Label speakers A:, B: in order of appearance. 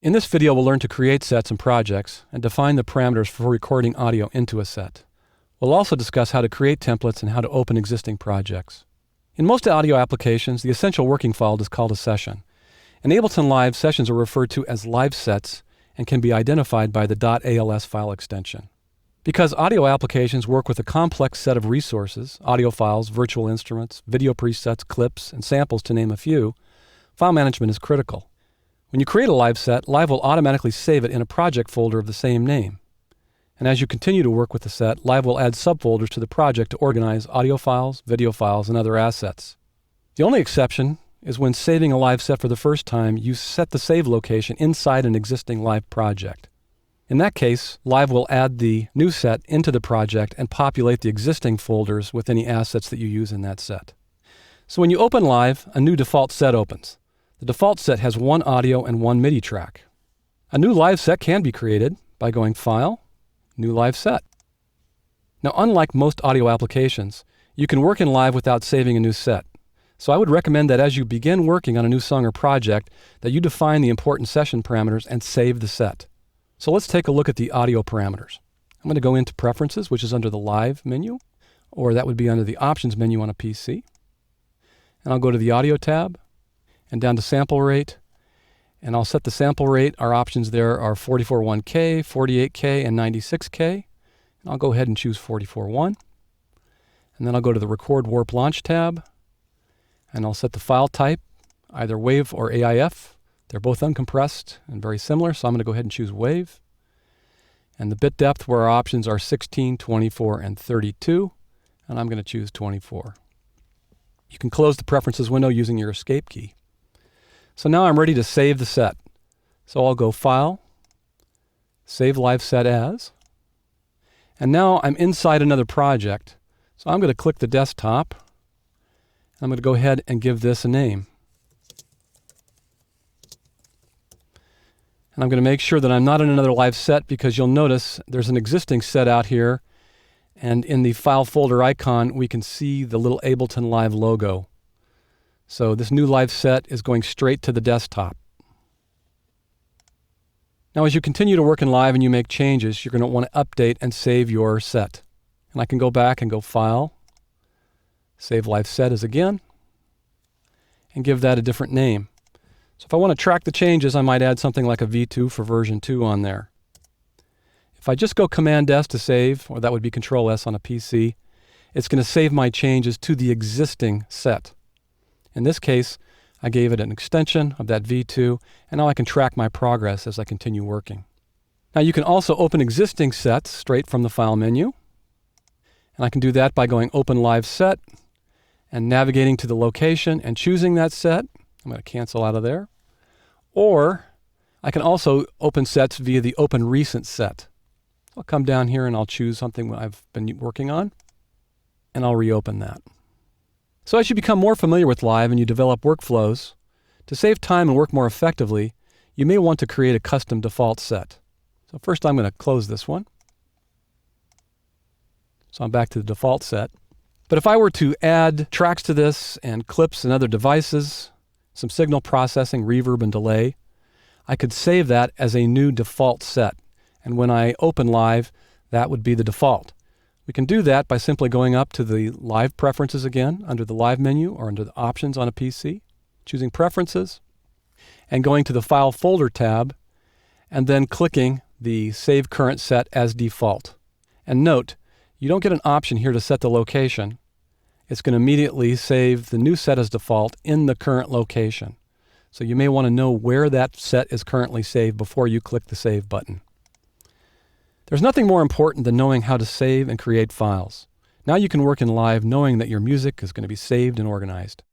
A: In this video, we'll learn to create sets and projects and define the parameters for recording audio into a set. We'll also discuss how to create templates and how to open existing projects. In most audio applications, the essential working file is called a session. In Ableton Live, sessions are referred to as live sets and can be identified by the .als file extension. Because audio applications work with a complex set of resources, audio files, virtual instruments, video presets, clips, and samples to name a few, file management is critical. When you create a live set, Live will automatically save it in a project folder of the same name. And as you continue to work with the set, Live will add subfolders to the project to organize audio files, video files, and other assets. The only exception is when saving a live set for the first time, you set the save location inside an existing Live project. In that case, Live will add the new set into the project and populate the existing folders with any assets that you use in that set. So when you open Live, a new default set opens. The default set has one audio and one MIDI track. A new live set can be created by going File, New Live Set. Now, unlike most audio applications, you can work in Live without saving a new set. So I would recommend that as you begin working on a new song or project, that you define the important session parameters and save the set. So let's take a look at the audio parameters. I'm going to go into Preferences, which is under the Live menu, or that would be under the Options menu on a PC. And I'll go to the Audio tab, and down to sample rate, and I'll set the sample rate. Our options there are 44.1K, 48K, and 96K. And I'll go ahead and choose 44.1. And then I'll go to the Record Warp Launch tab, and I'll set the file type, either WAV or AIF. They're both uncompressed and very similar, so I'm going to go ahead and choose WAV. And the bit depth, where our options are 16, 24, and 32, and I'm going to choose 24. You can close the Preferences window using your Escape key. So now I'm ready to save the set. So I'll go File, Save Live Set As, and now I'm inside another project. So I'm going to click the desktop, and I'm going to go ahead and give this a name. And I'm going to make sure that I'm not in another live set, because you'll notice there's an existing set out here, and in the file folder icon we can see the little Ableton Live logo. So this new live set is going straight to the desktop. Now as you continue to work in Live and you make changes, you're going to want to update and save your set. And I can go back and go File, Save Live Set As again, and give that a different name. So if I want to track the changes, I might add something like a V2 for version 2 on there. If I just go Command S to save, or that would be Control S on a PC, it's going to save my changes to the existing set. In this case, I gave it an extension of that V2, and now I can track my progress as I continue working. Now you can also open existing sets straight from the File menu, and I can do that by going Open Live Set and navigating to the location and choosing that set. I'm going to cancel out of there. Or I can also open sets via the Open Recent Set. I'll come down here and I'll choose something I've been working on, and I'll reopen that. So as you become more familiar with Live and you develop workflows, to save time and work more effectively, you may want to create a custom default set. So first I'm going to close this one. So I'm back to the default set. But if I were to add tracks to this and clips and other devices, some signal processing, reverb, and delay, I could save that as a new default set. And when I open Live, that would be the default. We can do that by simply going up to the Live Preferences again, under the Live menu or under the Options on a PC, choosing Preferences, and going to the File Folder tab, and then clicking the Save Current Set as Default. And note, you don't get an option here to set the location. It's going to immediately save the new set as default in the current location. So you may want to know where that set is currently saved before you click the Save button. There's nothing more important than knowing how to save and create files. Now you can work in Live knowing that your music is going to be saved and organized.